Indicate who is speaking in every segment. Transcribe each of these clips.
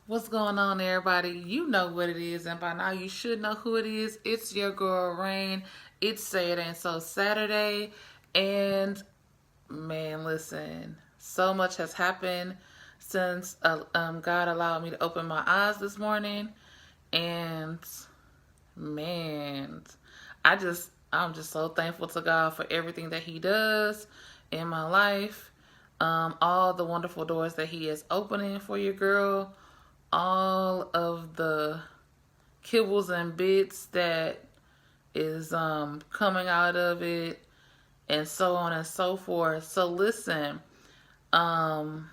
Speaker 1: What's going on, everybody? You know what it is, and by now you should know who it is. It's your girl, Rain. It's Say It Ain't So Saturday, and man, listen, so much has happened since God allowed me to open my eyes this morning, and man, I'm just so thankful to God for everything that He does in my life. All the wonderful doors that He is opening for your girl, all of the kibbles and bits that is coming out of it, and so on and so forth. So listen, um,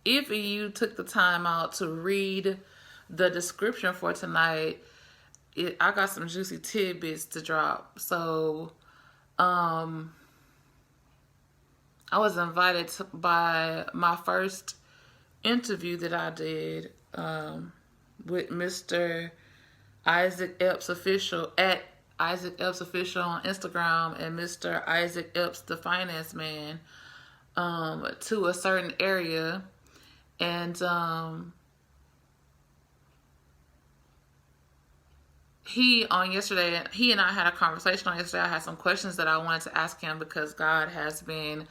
Speaker 1: if you took the time out to read the description for tonight, I got some juicy tidbits to drop. So um, I was invited by my first interview that I did with Mr. Isaac Epps Official at Isaac Epps Official on Instagram, and Mr. Isaac Epps, the finance man, to a certain area. And he and I had a conversation on yesterday. I had some questions that I wanted to ask him because God has been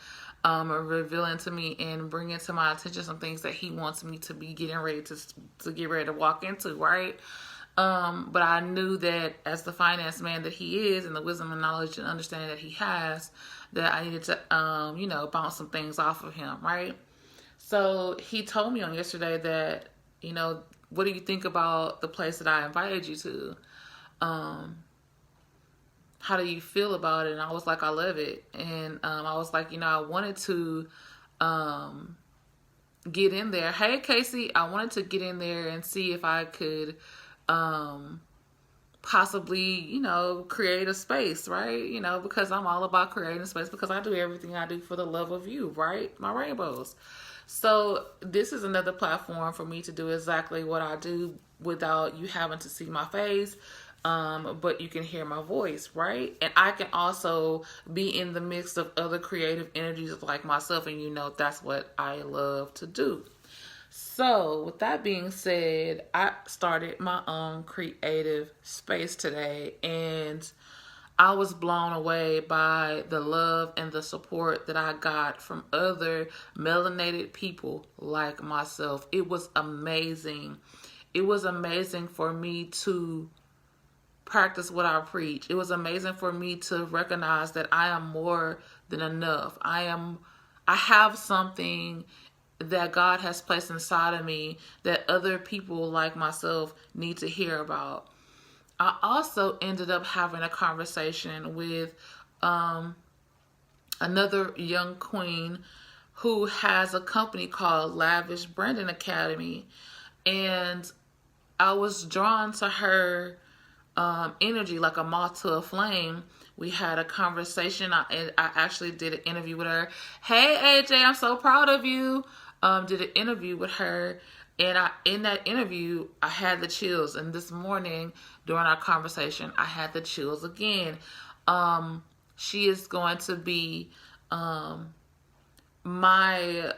Speaker 1: revealing to me and bringing to my attention some things that he wants me to be getting ready to get ready to walk into, right? But I knew that as the finance man that he is, and the wisdom and knowledge and understanding that he has, that I needed to, bounce some things off of him, right? So he told me on yesterday that, what do you think about the place that I invited you to? How do you feel about it? And I was like, I love it. And I was like, I wanted to get in there. Hey, Casey, I wanted to get in there and see if I could possibly, create a space, right? Because I'm all about creating space, because I do everything I do for the love of you, right? My rainbows. So this is another platform for me to do exactly what I do without you having to see my face. But you can hear my voice, right? And I can also be in the mix of other creative energies like myself, and that's what I love to do. So, with that being said, I started my own creative space today, and I was blown away by the love and the support that I got from other melanated people like myself. It was amazing. It was amazing for me to practice what I preach. It was amazing for me to recognize that I am more than enough. I have something that God has placed inside of me that other people like myself need to hear about. I also ended up having a conversation with another young queen who has a company called Lavish Branding Academy, and I was drawn to her energy like a moth to a flame. We had a conversation. I actually did an interview with her. Hey, AJ, I'm so proud of you. Did an interview with her, and in that interview, I had the chills. And this morning, during our conversation, I had the chills again. She is going to be my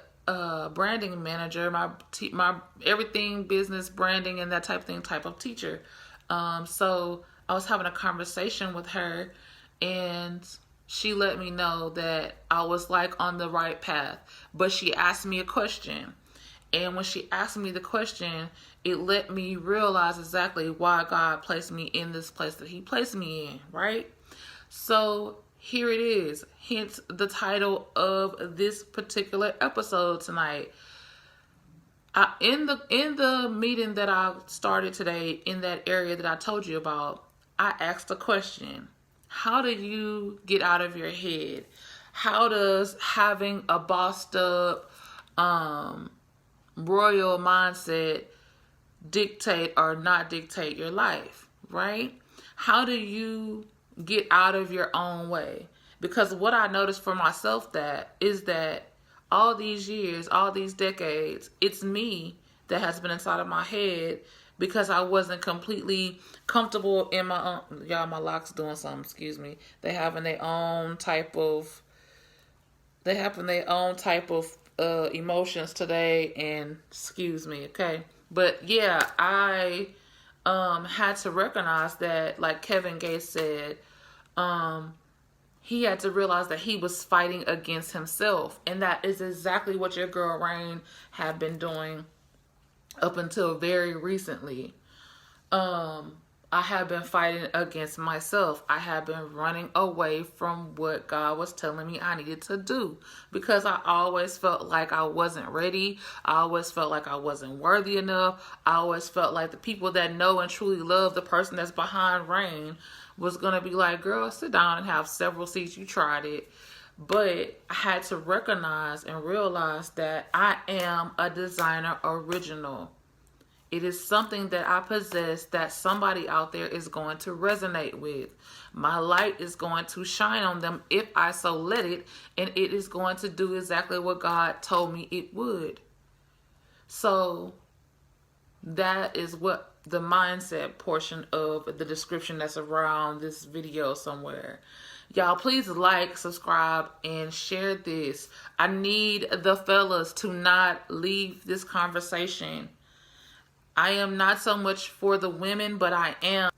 Speaker 1: branding manager, my everything business branding and that type of teacher. So I was having a conversation with her, and she let me know that I was like on the right path. But she asked me a question. And when she asked me the question, it let me realize exactly why God placed me in this place that he placed me in, right? So here it is. Hence the title of this particular episode tonight. In the meeting that I started today in that area that I told you about, I asked a question. How do you get out of your head? How does having a bossed up royal mindset dictate or not dictate your life, right? How do you get out of your own way? Because what I noticed for myself is that all these years, all these decades, it's me that has been inside of my head because I wasn't completely comfortable in my own. Y'all, my lock's doing something, excuse me. They having their own type of emotions today, and excuse me, okay? But yeah, I had to recognize that, like Kevin Gates said, he had to realize that he was fighting against himself. And that is exactly what your girl Rain had been doing up until very recently. I have been fighting against myself. I have been running away from what God was telling me I needed to do, because I always felt like I wasn't ready. I always felt like I wasn't worthy enough. I always felt like the people that know and truly love the person that's behind Rain was going to be like, girl, sit down and have several seats. You tried it. But I had to recognize and realize that I am a designer original. It is something that I possess that somebody out there is going to resonate with. My light is going to shine on them if I so let it, and it is going to do exactly what God told me it would. So that is what the mindset portion of the description that's around this video somewhere. Y'all, please like, subscribe, and share this. I need the fellas to not leave this conversation. I am not so much for the women, but I am.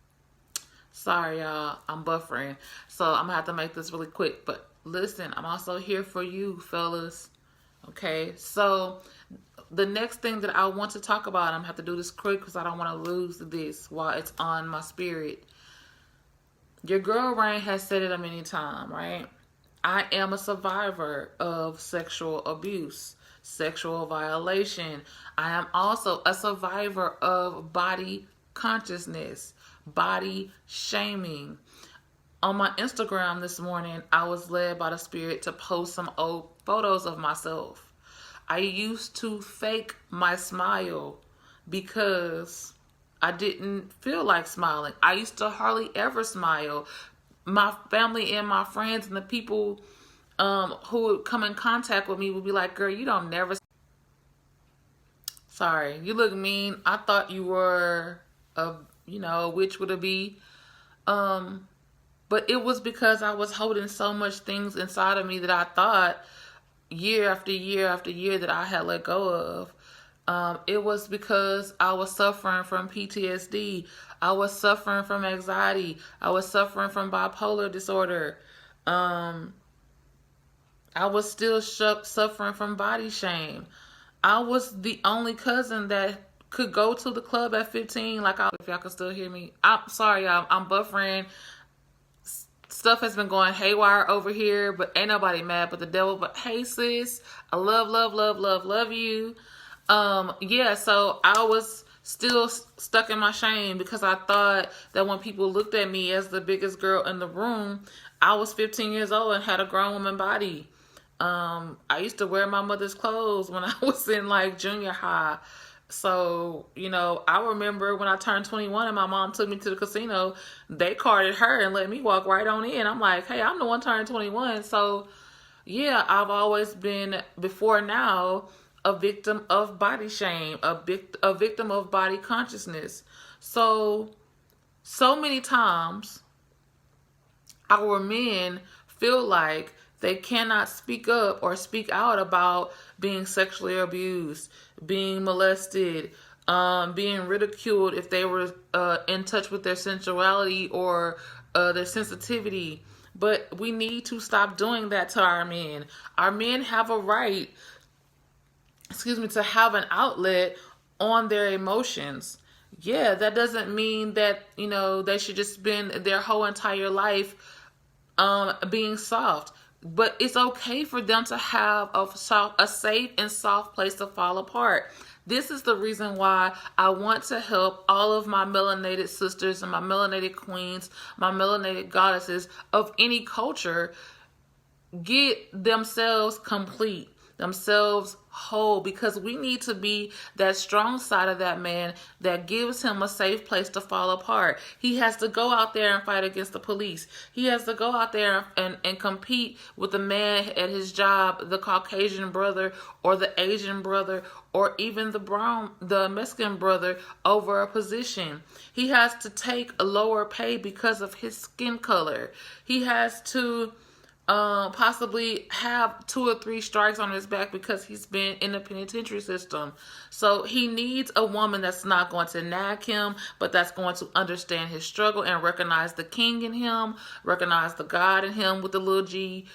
Speaker 1: Sorry, y'all. I'm buffering. So I'm going to have to make this really quick. But listen, I'm also here for you, fellas. Okay? So the next thing that I want to talk about, I'm going to have to do this quick because I don't want to lose this while it's on my spirit. Your girl Rain has said it a many times, right? I am a survivor of sexual abuse, sexual violation. I am also a survivor of body consciousness, body shaming. On my Instagram this morning, I was led by the Spirit to post some old photos of myself. I used to fake my smile because I didn't feel like smiling. I used to hardly ever smile. My family and my friends and the people who would come in contact with me would be like, girl, you don't never. Sorry, you look mean. I thought you were a witch would it be? But it was because I was holding so much things inside of me that I thought year after year after year that I had let go of. It was because I was suffering from PTSD. I was suffering from anxiety. I was suffering from bipolar disorder. I was still suffering from body shame. I was the only cousin that could go to the club at 15. If y'all can still hear me. I'm sorry, y'all. I'm buffering. Stuff has been going haywire over here, but ain't nobody mad but the devil. But hey, sis, I love you. Yeah, so I was still stuck in my shame because I thought that when people looked at me as the biggest girl in the room, I was 15 years old and had a grown woman body. I used to wear my mother's clothes when I was in junior high. So, I remember when I turned 21 and my mom took me to the casino, they carded her and let me walk right on in. I'm like, hey, I'm the one turning 21. So, yeah, I've always been, before now, a victim of body shame, a victim of body consciousness. So many times, our men feel like they cannot speak up or speak out about being sexually abused, being molested, being ridiculed if they were in touch with their sensuality or their sensitivity. But we need to stop doing that to our men. Our men have a right, to have an outlet on their emotions. Yeah, that doesn't mean that, they should just spend their whole entire life being soft. But it's okay for them to have a safe and soft place to fall apart. This is the reason why I want to help all of my melanated sisters and my melanated queens, my melanated goddesses of any culture get themselves complete, themselves whole, because we need to be that strong side of that man that gives him a safe place to fall apart. He has to go out there and fight against the police. He has to go out there and compete with the man at his job, the Caucasian brother or the Asian brother or even the Mexican brother over a position. He has to take a lower pay because of his skin color. He has to possibly have 2 or 3 strikes on his back because he's been in the penitentiary system. So he needs a woman that's not going to nag him, but that's going to understand his struggle and recognize the king in him, recognize the God in him with the little G.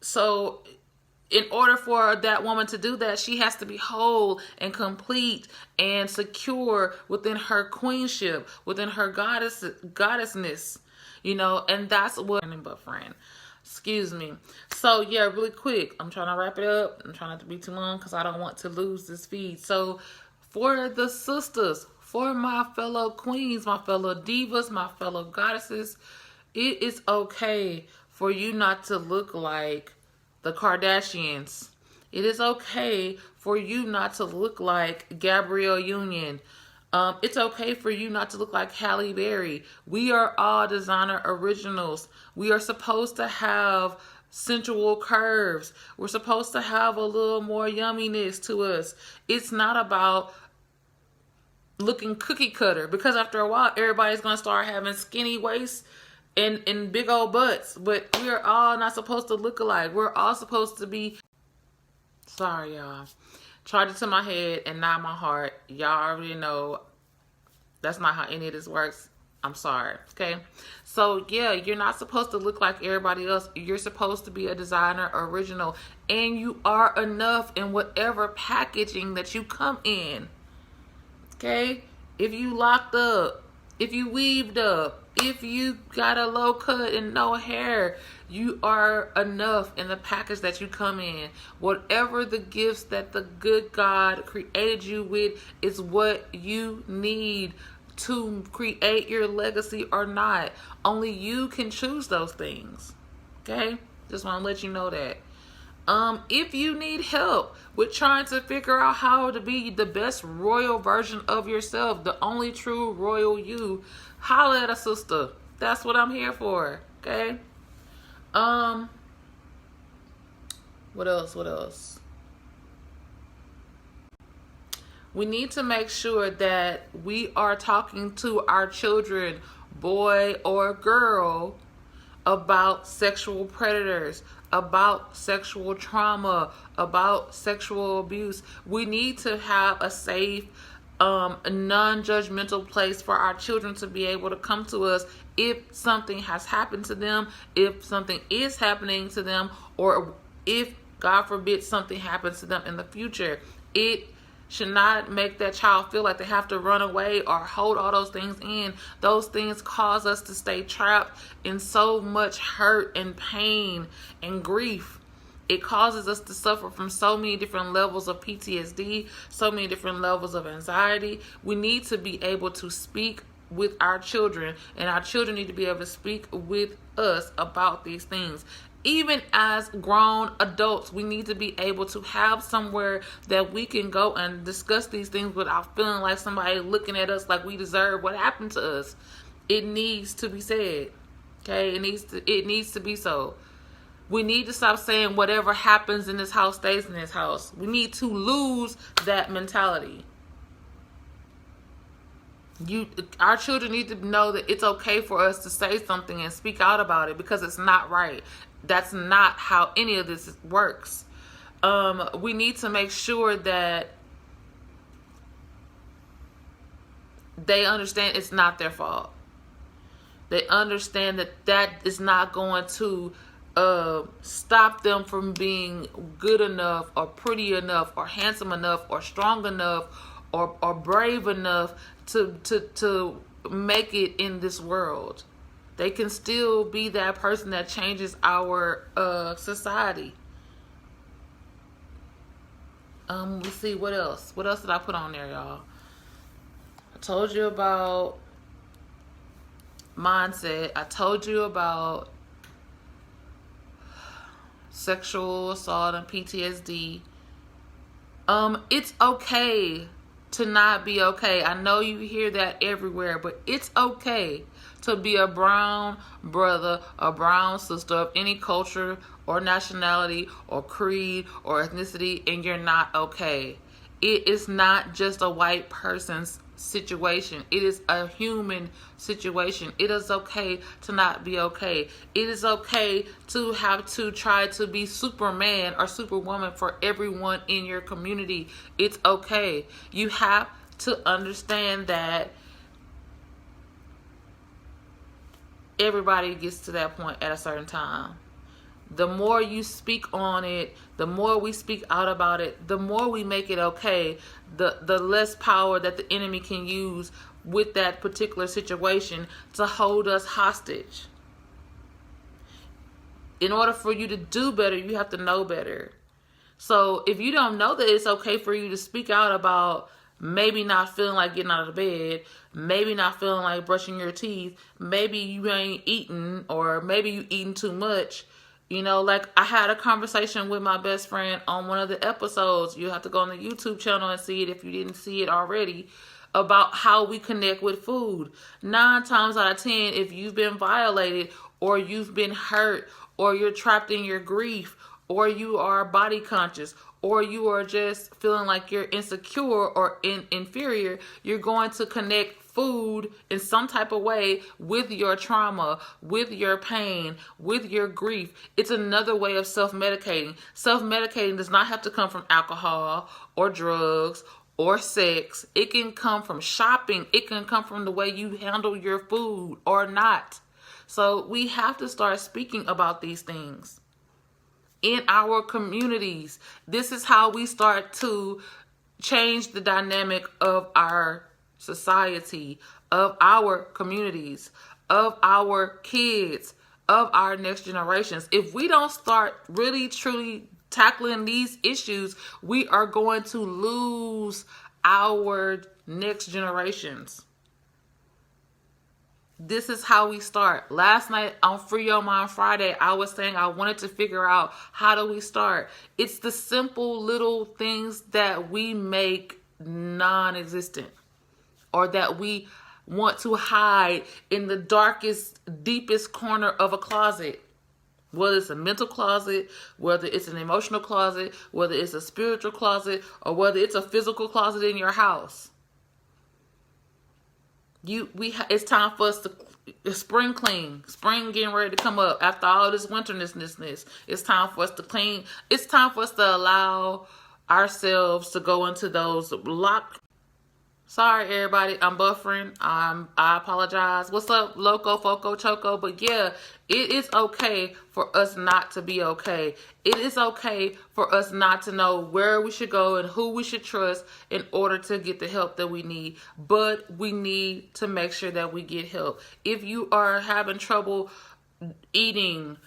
Speaker 1: So in order for that woman to do that, she has to be whole and complete and secure within her queenship, within her goddessness, and that's what but friend. Excuse me. So yeah, really quick, I'm trying to wrap it up. I'm trying not to be too long because I don't want to lose this feed. So for the sisters, for my fellow queens, my fellow divas, my fellow goddesses, it is okay for you not to look like the Kardashians. It is okay for you not to look like Gabrielle Union. It's okay for you not to look like Halle Berry. We are all designer originals. We are supposed to have sensual curves. We're supposed to have a little more yumminess to us. It's not about looking cookie cutter, because after a while, everybody's going to start having skinny waists and big old butts. But we're all not supposed to look alike. We're all supposed to be... Sorry, y'all. Charge it to my head and not my heart. Y'all already know that's not how any of this works. I'm sorry. Okay. So yeah, you're not supposed to look like everybody else. You're supposed to be a designer original, and you are enough in whatever packaging that you come in. Okay. If you locked up, if you weaved up, if you got a low cut and no hair, you are enough in the package that you come in. Whatever the gifts that the good God created you with is what you need to create your legacy or not. Only you can choose those things. Okay? Just want to let you know that. If you need help with trying to figure out how to be the best royal version of yourself, the only true royal you, holla at a sister. That's what I'm here for. Okay? What else? We need to make sure that we are talking to our children, boy or girl, about sexual predators, about sexual trauma, about sexual abuse. We need to have a safe, non-judgmental place for our children to be able to come to us if something has happened to them, if something is happening to them, or if, God forbid, something happens to them in the future. It should not make that child feel like they have to run away or hold all those things in. Those things cause us to stay trapped in so much hurt and pain and grief. It causes us to suffer from so many different levels of PTSD, so many different levels of anxiety. We need to be able to speak with our children, and our children need to be able to speak with us about these things. Even as grown adults, we need to be able to have somewhere that we can go and discuss these things without feeling like somebody looking at us like we deserve what happened to us. It needs to be said. Okay? It needs to be so. We need to stop saying whatever happens in this house stays in this house. We need to lose that mentality. Our children need to know that it's okay for us to say something and speak out about it, because it's not right. That's not how any of this works. We need to make sure that they understand it's not their fault. They understand that that is not going to stop them from being good enough or pretty enough or handsome enough or strong enough or brave enough to make it in this world. They can still be that person that changes our society. Let's see, what else? What else did I put on there, y'all? I told you about mindset. I told you about sexual assault and PTSD. It's okay to not be okay. I know you hear that everywhere, but it's okay to be a brown brother, a brown sister of any culture or nationality or creed or ethnicity, and you're not okay. It is not just a white person's situation. It is a human situation. It is okay to not be okay. It is okay to have to try to be Superman or Superwoman for everyone in your community. It's okay. You have to understand that everybody gets to that point at a certain time. The more you speak on it, the more we speak out about it, the more we make it okay, the less power that the enemy can use with that particular situation to hold us hostage. In order for you to do better, you have to know better. So if you don't know that it's okay for you to speak out about maybe not feeling like getting out of the bed, maybe not feeling like brushing your teeth, maybe you ain't eating, or maybe you eating too much. You know, like I had a conversation with my best friend on one of the episodes. You have to go on the YouTube channel and see it if you didn't see it already, about how we connect with food. 9 times out of 10, if you've been violated, or you've been hurt, or you're trapped in your grief, or you are body conscious, or you are just feeling like you're insecure or inferior, you're going to connect food in some type of way with your trauma, with your pain, with your grief. It's another way of self-medicating. Self-medicating does not have to come from alcohol or drugs or sex. It can come from shopping. It can come from the way you handle your food or not. So we have to start speaking about these things in our communities. This is how we start to change the dynamic of our society, of our communities, of our kids, of our next generations. If we don't start really truly tackling these issues, we are going to lose our next generations. This is how we start. Last night on Free Your Mind Friday, I was saying I wanted to figure out, how do we start? It's the simple little things that we make non-existent, or that we want to hide in the darkest, deepest corner of a closet. Whether it's a mental closet, whether it's an emotional closet, whether it's a spiritual closet, or whether it's a physical closet in your house. It's time for us to spring clean. Spring getting ready to come up after all this winterness. It's time for us to clean. It's time for us to allow ourselves to go into those lock. Sorry, everybody. I'm buffering. I apologize. What's up, Loco, Foco, Choco? But yeah, it is okay for us not to be okay. It is okay for us not to know where we should go and who we should trust in order to get the help that we need. But we need to make sure that we get help. If you are having trouble eating,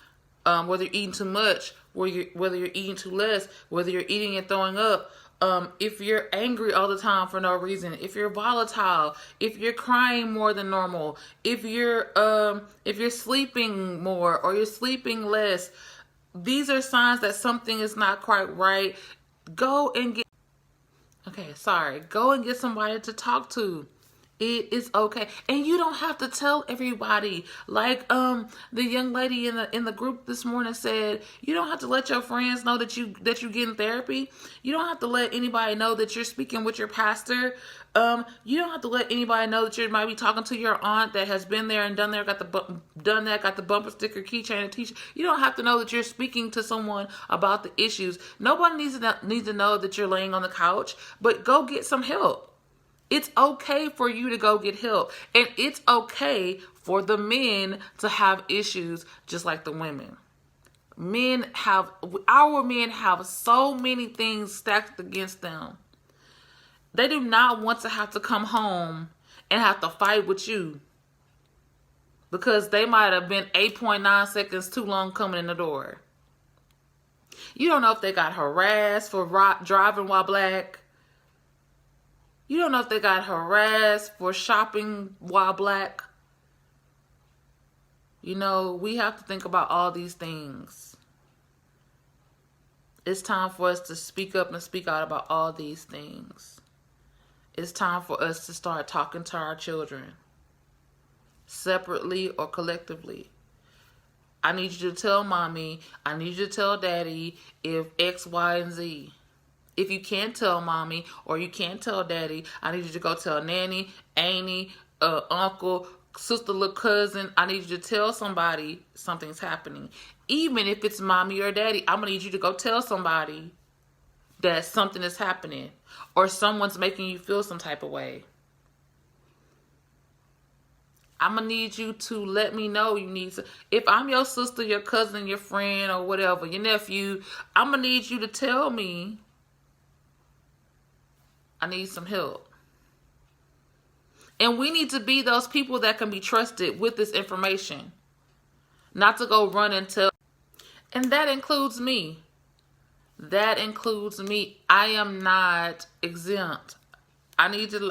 Speaker 1: whether you're eating too much, whether you're eating too less, whether you're eating and throwing up, if you're angry all the time for no reason, if you're volatile, if you're crying more than normal, if you're sleeping more or you're sleeping less, these are signs that something is not quite right. Go and get somebody to talk to. It is okay. And you don't have to tell everybody. Like the young lady in the group this morning said, you don't have to let your friends know that you getting therapy. You don't have to let anybody know that you're speaking with your pastor. You don't have to let anybody know that you might be talking to your aunt that has been there and done there, got the bumper sticker, keychain, and t-shirt. You don't have to know that you're speaking to someone about the issues. Nobody needs to know that you're laying on the couch, but go get some help. It's okay for you to go get help. And it's okay for the men to have issues just like the women. Our men have so many things stacked against them. They do not want to have to come home and have to fight with you because they might have been 8.9 seconds too long coming in the door. You don't know if they got harassed for driving while black. You don't know if they got harassed for shopping while black. You know, we have to think about all these things. It's time for us to speak up and speak out about all these things. It's time for us to start talking to our children, separately or collectively. I need you to tell mommy, I need you to tell daddy if X, Y, and Z. If you can't tell mommy or you can't tell daddy, I need you to go tell nanny, auntie, uncle, sister, little cousin. I need you to tell somebody something's happening. Even if it's mommy or daddy, I'm going to need you to go tell somebody that something is happening or someone's making you feel some type of way. I'm going to need you to let me know you need to. If I'm your sister, your cousin, your friend, or whatever, your nephew, I'm going to need you to tell me I need some help. And we need to be those people that can be trusted with this information. Not to go run and tell. And that includes me. That includes me. I am not exempt. I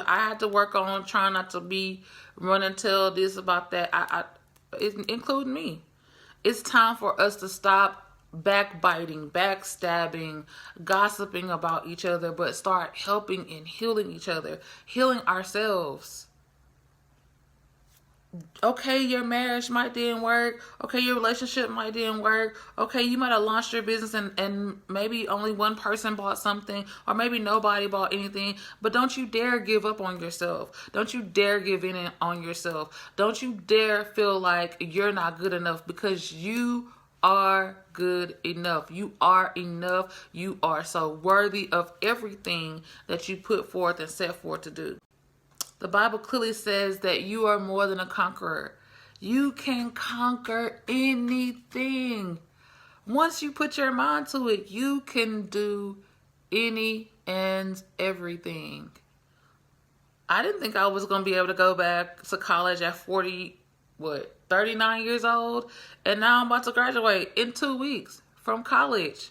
Speaker 1: had to work on trying not to be run and tell this about that. Including me. It's time for us to stop backbiting, backstabbing, gossiping about each other, but start helping and healing each other, healing ourselves. Okay, your marriage might didn't work. Okay, your relationship might didn't work. Okay, you might have launched your business and maybe only one person bought something or maybe nobody bought anything. But don't you dare give up on yourself. Don't you dare give in on yourself. Don't you dare feel like you're not good enough, because you are good enough. You are enough. You are so worthy of everything that you put forth and set forth to do. The Bible clearly says that you are more than a conqueror. You can conquer anything. Once you put your mind to it, you can do any and everything. I didn't think I was going to be able to go back to college at 39 years old. And now I'm about to graduate in 2 weeks from college.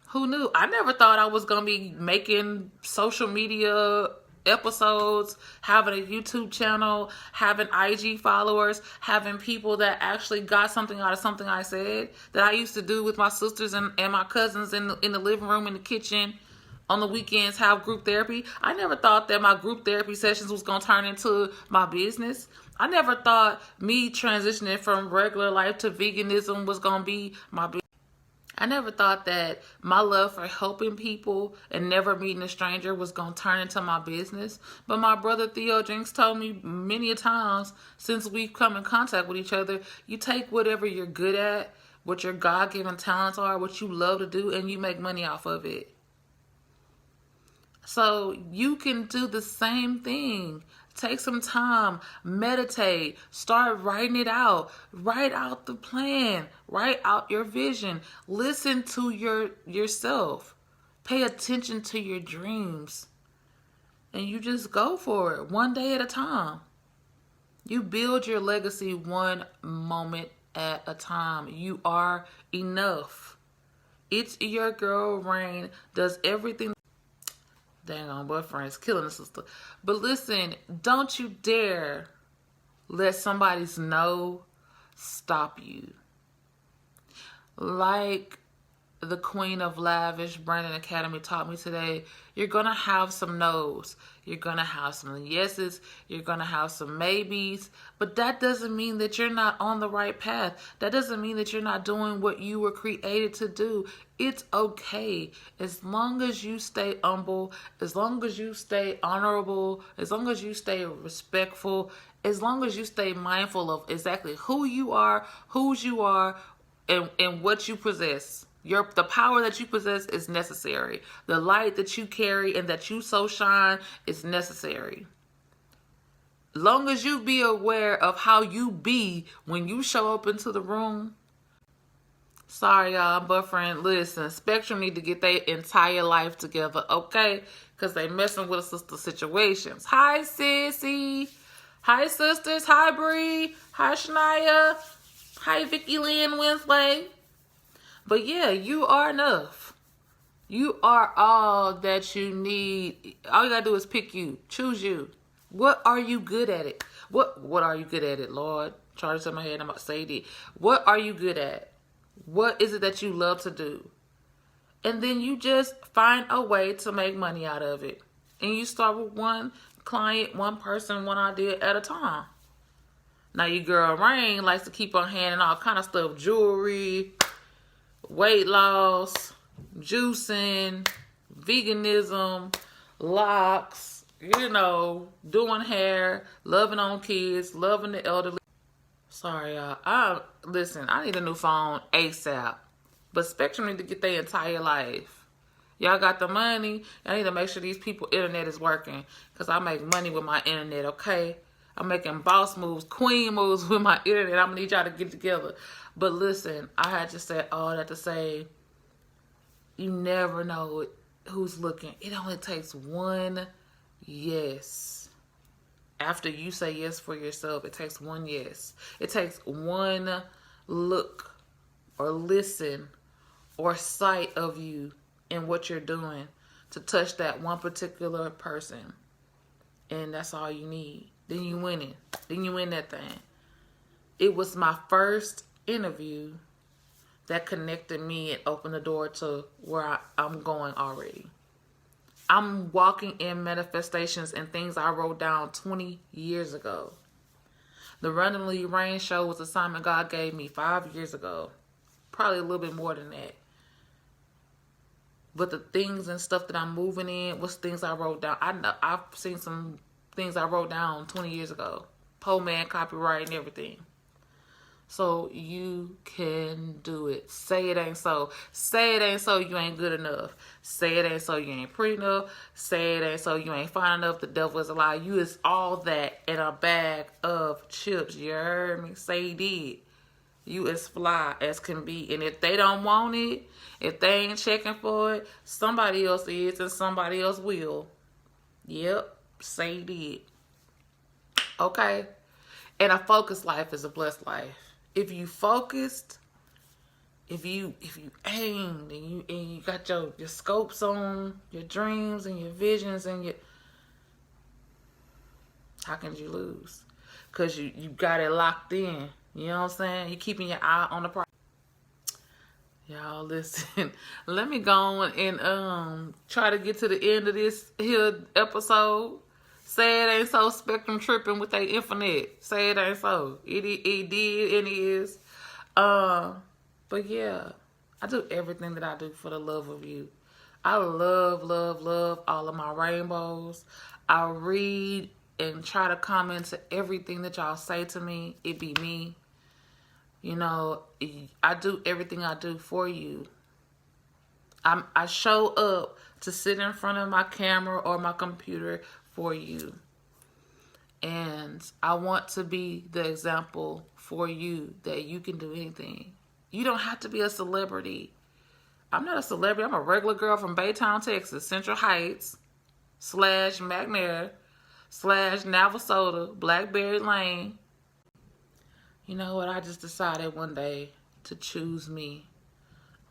Speaker 1: Who knew? I never thought I was going to be making social media episodes, having a YouTube channel, having IG followers, having people that actually got something out of something I said that I used to do with my sisters and my cousins in the living room, in the kitchen, on the weekends, have group therapy. I never thought that my group therapy sessions was going to turn into my business. I never thought me transitioning from regular life to veganism was going to be my business. I never thought that my love for helping people and never meeting a stranger was going to turn into my business. But my brother Theo Jinks told me many a times since we've come in contact with each other, you take whatever you're good at, what your God-given talents are, what you love to do, and you make money off of it. So you can do the same thing. Take some time, meditate, start writing it out. Write out the plan, write out your vision. Listen to yourself. Pay attention to your dreams. And you just go for it, one day at a time. You build your legacy one moment at a time. You are enough. It's your girl, Rain, does everything. Dang on, boyfriend's killing the sister. But listen, don't you dare let somebody's no stop you. Like the Queen of Lavish, Brandon Academy, taught me today, you're going to have some no's. You're going to have some yeses. You're going to have some maybes. But that doesn't mean that you're not on the right path. That doesn't mean that you're not doing what you were created to do. It's okay. As long as you stay humble, as long as you stay honorable, as long as you stay respectful, as long as you stay mindful of exactly who you are, whose you are, and what you possess. The power that you possess is necessary. The light that you carry and that you so shine is necessary. Long as you be aware of how you be when you show up into the room. Sorry, y'all, boyfriend. Listen, Spectrum need to get their entire life together, okay? Because they messing with sister situations. Hi, Sissy. Hi, sisters. Hi, Bree. Hi, Shania. Hi, Vicky Lynn Winsley. But yeah, you are enough. You are all that you need. All you gotta do is pick you. Choose you. What are you good at it? What are you good at it, Lord? Charge in my head, I'm about to say it. What are you good at? What is it that you love to do? And then you just find a way to make money out of it. And you start with one client, one person, one idea at a time. Now your girl Rain likes to keep on handing all kind of stuff, jewelry, weight loss, juicing, veganism, locks, doing hair, loving on kids, loving the elderly. Sorry, y'all. Listen, I need a new phone ASAP. But Spectrum need to get their entire life. Y'all got the money. I need to make sure these people internet is working. Because I make money with my internet, okay? I'm making boss moves, queen moves with my internet. I'm going to need y'all to get together. But listen, I had just said all that to say, you never know who's looking. It only takes one yes. After you say yes for yourself, it takes one yes. It takes one look or listen or sight of you and what you're doing to touch that one particular person. And that's all you need. Then you win it. Then you win that thing. It was my first interview that connected me and opened the door to where I'm going already. I'm walking in manifestations and things I wrote down 20 years ago. The Randomly Rain show was an assignment God gave me 5 years ago. Probably a little bit more than that. But the things and stuff that I'm moving in was things I wrote down. I've seen some things I wrote down 20 years ago. Poe man, copyright, and everything. So you can do it. Say it ain't so. Say it ain't so you ain't good enough. Say it ain't so you ain't pretty enough. Say it ain't so you ain't fine enough. The devil is a lie. You is all that in a bag of chips. You heard me? Say he did. You as fly as can be. And if they don't want it, if they ain't checking for it, somebody else is and somebody else will. Yep. Say he did. Okay? And a focused life is a blessed life. If you focused, if you aimed and you got your scopes on your dreams and your visions and how can you lose? Because you got it locked in. You know what I'm saying? You're keeping your eye on the prize. Y'all listen. Let me go on and try to get to the end of this here episode. Say it ain't so. Spectrum tripping with their infinite. Say it ain't so. It did and it is. But yeah, I do everything that I do for the love of you. I love, love, love all of my rainbows. I read and try to comment to everything that y'all say to me. It be me. You know, I do everything I do for you. I show up to sit in front of my camera or my computer for you. And I want to be the example for you that you can do anything. You don't have to be a celebrity. I'm not a celebrity. I'm a regular girl from Baytown, Texas, Central Heights, / McNair, / Navasota, Blackberry Lane. You know what? I just decided one day to choose me.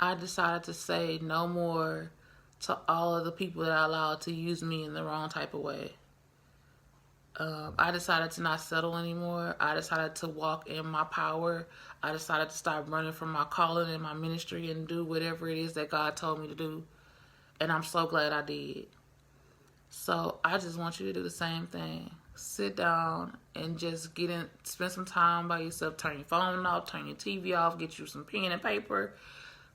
Speaker 1: I decided to say no more to all of the people that I allowed to use me in the wrong type of way. I decided to not settle anymore. I decided to walk in my power. I decided to stop running from my calling and my ministry and do whatever it is that God told me to do. And I'm so glad I did. So I just want you to do the same thing. Sit down and just spend some time by yourself. Turn your phone off, turn your TV off, get you some pen and paper,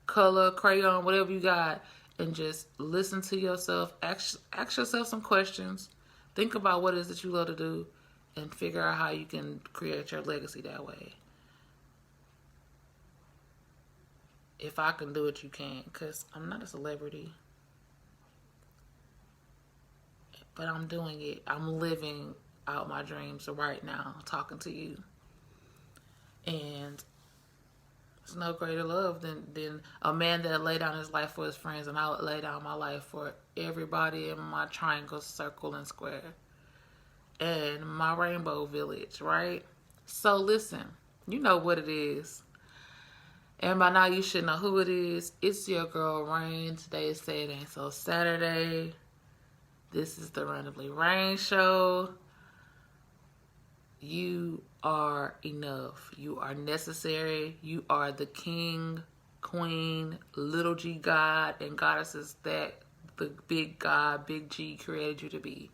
Speaker 1: color, crayon, whatever you got, and just listen to yourself. Ask yourself some questions. Think about what it is that you love to do and figure out how you can create your legacy that way. If I can do it, you can, because I'm not a celebrity. But I'm doing it. I'm living out my dreams right now, talking to you. And there's no greater love than a man that lay down his life for his friends, and I would lay down my life for everybody in my triangle, circle, and square. And my rainbow village, right? So listen, you know what it is. And by now you should know who it is. It's your girl Rain. Today is Say It Ain't So Saturday. This is the Randomly Rain Show. You are enough. You are necessary. You are the king, queen, little g God, and goddesses that the big God, big G created you to be.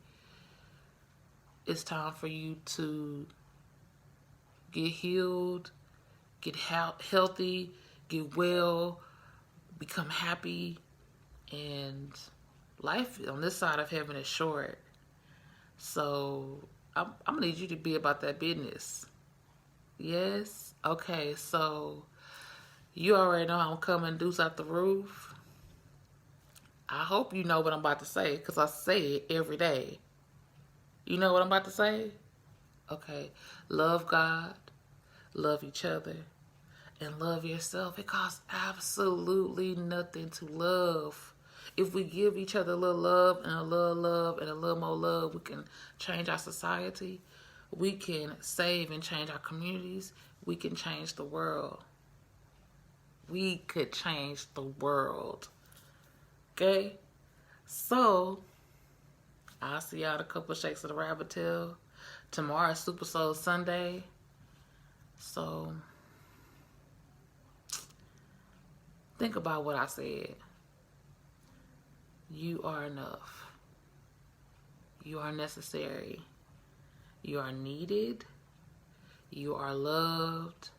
Speaker 1: It's time for you to get healed, get healthy, get well, become happy, And life on this side of heaven is short. So I'm gonna need you to be about that business. Yes? Okay, so you already know I'm coming deuce out the roof. I hope you know what I'm about to say, because I say it every day. You know what I'm about to say? Okay. Love God, love each other, and love yourself. It costs absolutely nothing to love. If we give each other a little love and a little love and a little more love, we can change our society. We can save and change our communities. We can change the world. We could change the world. Okay? So, I'll see y'all at a couple of shakes of the rabbit tail. Tomorrow's Super Soul Sunday. So, think about what I said. You are enough. You are necessary. You are needed. You are loved.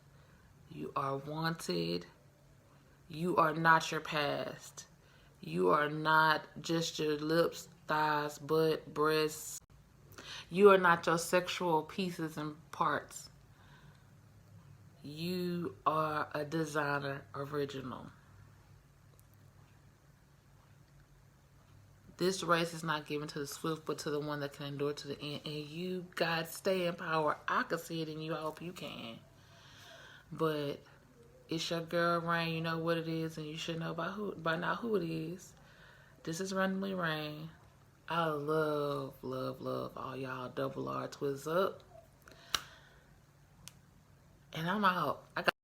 Speaker 1: You are wanted. You are not your past. You are not just your lips, thighs, butt, breasts. You are not your sexual pieces and parts. You are a designer original. This race is not given to the swift, but to the one that can endure to the end. And you, God, stay in power. I can see it in you. I hope you can. But it's your girl, Rain. You know what it is, and you should know by now who it is. This is Randomly Rain. I love, love, love all y'all. Double R, twist up. And I'm out. I got